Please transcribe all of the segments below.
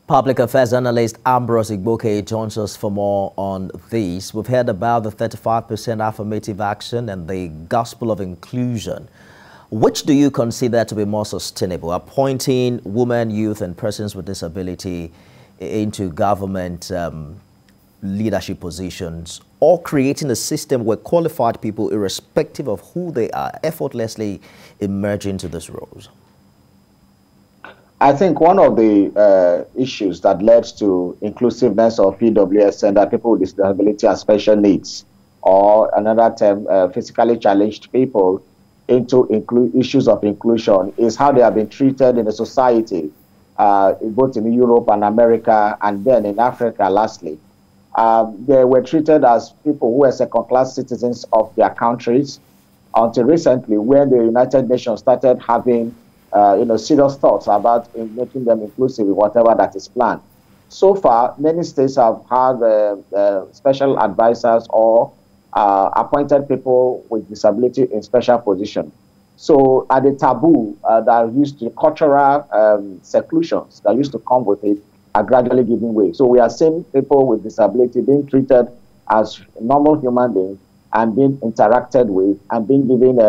Public Affairs Analyst Ambrose Igboke joins us for more on this. We've heard about the 35% affirmative action and the gospel of inclusion. Which do you consider to be more sustainable? Appointing women, youth, and persons with disability into government leadership positions, or creating a system where qualified people, irrespective of who they are, effortlessly emerge into these roles? I think one of the issues that led to inclusiveness of PWS and that people with disability and special needs, or another term, physically challenged people, into issues of inclusion is how they have been treated in the society, both in Europe and America, and then in Africa, lastly. They were treated as people who were second-class citizens of their countries until recently, when the United Nations started having serious thoughts about making them inclusive in whatever that is planned. So far, many states have had special advisors or appointed people with disability in special position. So at the taboo that used to, cultural seclusions that used to come with it, are gradually giving way. So we are seeing people with disability being treated as normal human beings and being interacted with and being given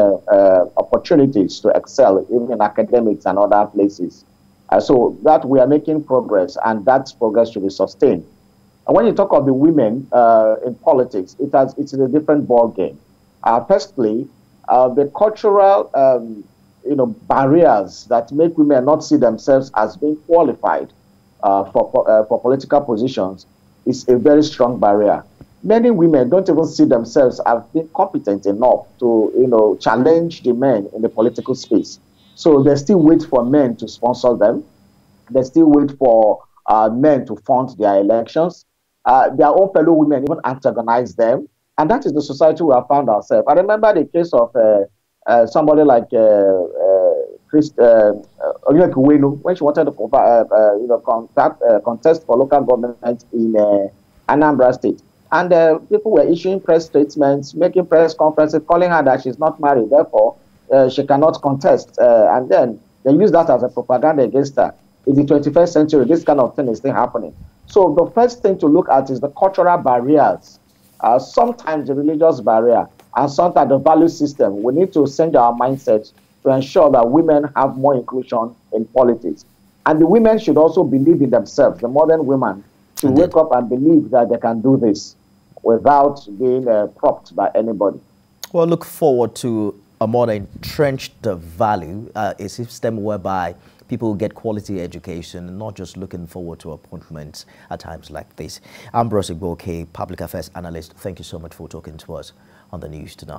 opportunities to excel, even in academics and other places. So that we are making progress, and that progress should be sustained. And when you talk of the women in politics, it's a different ball game. Firstly, the cultural barriers that make women not see themselves as being qualified for political positions is a very strong barrier. Many women don't even see themselves as being competent enough to, challenge the men in the political space. So they still wait for men to sponsor them. They still wait for men to fund their elections. Their own fellow women even antagonize them. And that is the society we have found ourselves. I remember the case of somebody like when she wanted to contest for local government in Anambra State. And people were issuing press statements, making press conferences, calling her that she's not married, therefore she cannot contest. And then they use that as a propaganda against her. In the 21st century, this kind of thing is still happening. So the first thing to look at is the cultural barriers, sometimes the religious barrier, and sometimes the value system. We need to change our mindset to ensure that women have more inclusion in politics. And the women should also believe in themselves, the modern women, to wake up and believe that they can do this without being propped by anybody. Well, look forward to a more entrenched value, a system whereby people get quality education and not just looking forward to appointments at times like this. Ambrose Igboke, Public Affairs Analyst, thank you so much for talking to us on the news tonight.